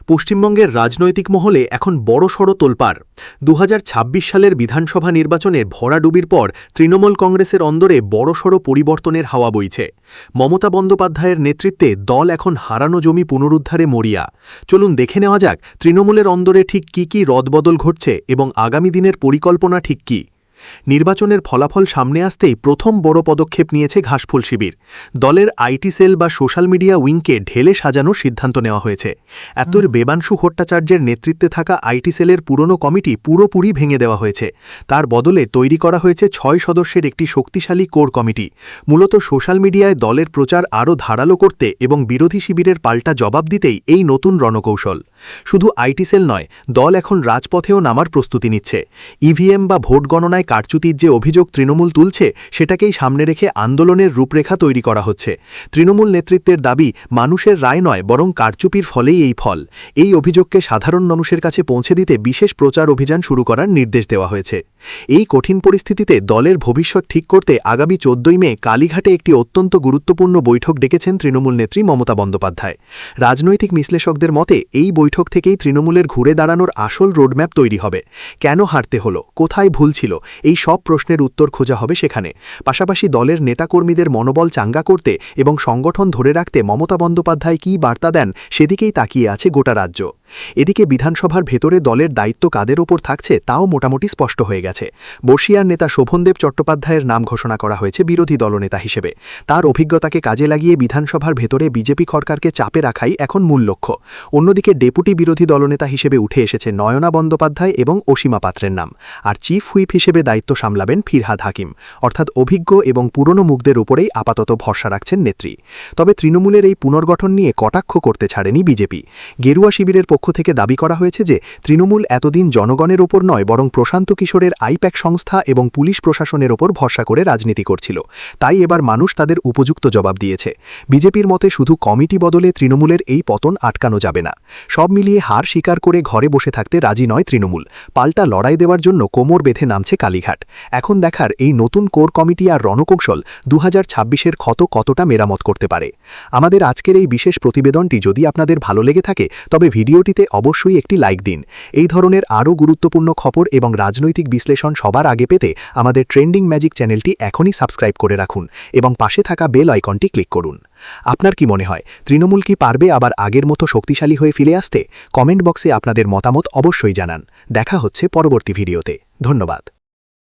পশ্চিমবঙ্গের রাজনৈতিক মহলে এখন বড়সড় তোলপাড়। 2026 সালের বিধানসভা নির্বাচনে ভরাডুবির পর তৃণমূল কংগ্রেসের অন্দরে বড়সড় পরিবর্তনের হাওয়া বইছে। মমতা বন্দ্যোপাধ্যায়ের নেতৃত্বে দল এখন হারানো জমি পুনরুদ্ধারে মরিয়া। চলুন দেখে নেওয়া যাক তৃণমূলের অন্দরে ঠিক কী কী রদবদল ঘটছে এবং আগামী দিনের পরিকল্পনা ঠিক কী। নির্বাচনের ফলাফল সামনে আসতেই প্রথম বড় পদক্ষেপ নিয়েছে ঘাসফুল শিবির। দলের আইটি সেল বা সোশ্যাল মিডিয়া উইংকে ঢেলে সাজানোর সিদ্ধান্ত নেওয়া হয়েছে। এতর দেবাংশু ভট্টাচার্যের নেতৃত্বে থাকা আইটি সেলের পুরনো কমিটি পুরোপুরি ভেঙে দেওয়া হয়েছে। তার বদলে তৈরি করা হয়েছে 6 সদস্যের একটি শক্তিশালী কোর কমিটি। মূলত সোশ্যাল মিডিয়ায় দলের প্রচার আরও ধারালো করতে এবং বিরোধী শিবিরের পাল্টা জবাব দিতেই এই নতুন রণকৌশল। শুধু আইটি সেল নয়, দল এখন রাজপথেও নামার প্রস্তুতি নিচ্ছে। ইভিএম বা ভোট গণনায় কারচুতির যে অভিযোগ তৃণমূল তুলছে, সেটাকেই সামনে রেখে আন্দোলনের রূপরেখা তৈরি করা হচ্ছে। তৃণমূল নেতৃত্বের দাবি, মানুষের রায় নয় বরং কারচুপির ফলেই এই ফল। এই অভিযোগকে সাধারণ মানুষের কাছে পৌঁছে দিতে বিশেষ প্রচার অভিযান শুরু করার নির্দেশ দেওয়া হয়েছে। এই কঠিন পরিস্থিতিতে দলের ভবিষ্যৎ ঠিক করতে আগামী 14 মে কালীঘাটে একটি অত্যন্ত গুরুত্বপূর্ণ বৈঠক ডেকেছেন তৃণমূল নেত্রী মমতা বন্দ্যোপাধ্যায়। রাজনৈতিক বিশ্লেষকদের মতে এই বৈঠক থেকেই তৃণমূলের ঘুরে দাঁড়ানোর আসল রোডম্যাপ তৈরি হবে। কেন হারতে হলো, কোথায় ভুল ছিল, এই সব প্রশ্নের উত্তর খোঁজা হবে সেখানে। পাশাপাশি দলের নেতাকর্মীদের মনোবল চাঙ্গা করতে এবং সংগঠন ধরে রাখতে মমতা বন্দ্যোপাধ্যায় কী বার্তা দেন, সেদিকেই তাকিয়ে আছে গোটা রাজ্য। এদিকে বিধানসভার ভেতরে দলের দায়িত্ব কাদের ওপর থাকছে তাও মোটামুটি স্পষ্ট হয়ে গেছে। বর্ষিয়ার নেতা শোভনদেব চট্টোপাধ্যায়ের নাম ঘোষণা করা হয়েছে বিরোধী দলনেতা হিসেবে। তার অভিজ্ঞতাকে কাজে লাগিয়ে বিধানসভার ভেতরে বিজেপি সরকারকে চাপে রাখাই এখন মূল লক্ষ্য। অন্যদিকে ডেপুটি বিরোধী দলনেতা হিসেবে উঠে এসেছে নয়না বন্দ্যোপাধ্যায় এবং অসীমা পাত্রের নাম। আর চিফ হুইপ হিসেবে দায়িত্ব সামলাবেন ফিরহাদ হাকিম। অর্থাৎ অভিজ্ঞ এবং পুরনো মুখদের উপরেই আপাতত ভরসা রাখছেন নেত্রী। তবে তৃণমূলের এই পুনর্গঠন নিয়ে কটাক্ষ করতে ছাড়েনি বিজেপি। গেরুয়া শিবিরের পক্ষ থেকে দাবি করা হয়েছে যে তৃণমূল এতদিন জনগণের ওপর নয় বরং প্রশান্ত কিশোরের আইপ্যাক সংস্থা এবং পুলিশ প্রশাসনের ওপর ভরসা করে রাজনীতি করছিল। তাই এবার মানুষ তাদের উপযুক্ত জবাব দিয়েছে। বিজেপির মতে শুধু কমিটি বদলে তৃণমূলের এই পতন আটকানো যাবে না। সব মিলিয়ে হার স্বীকার করে ঘরে বসে থাকতে রাজি নয় তৃণমূল। পাল্টা লড়াই দেওয়ার জন্য কোমর বেঁধে নামছে কালীঘাট। এখন দেখার এই নতুন কোর কমিটি আর রণকৌশল 2026-এর ক্ষত কতটা মেরামত করতে পারে। আমাদের আজকের এই বিশেষ প্রতিবেদনটি যদি আপনাদের ভালো লেগে থাকে তবে ভিডিওটিতে অবশ্যই একটি লাইক দিন। এই ধরনের আরও গুরুত্বপূর্ণ খবর এবং রাজনৈতিক বিশ্লেষণ সবার আগে পেতে আমাদের ট্রেন্ডিং ম্যাজিক চ্যানেলটি এখনই সাবস্ক্রাইব করে রাখুন এবং পাশে থাকা বেল আইকনটি ক্লিক করুন। আপনার কি মনে হয়, তৃণমূল কি পারবে আবার আগের মতো শক্তিশালী হয়ে ফিরে আসতে? কমেন্ট বক্সে আপনাদের মতামত অবশ্যই জানান। দেখা হচ্ছে পরবর্তী ভিডিওতে। ধন্যবাদ।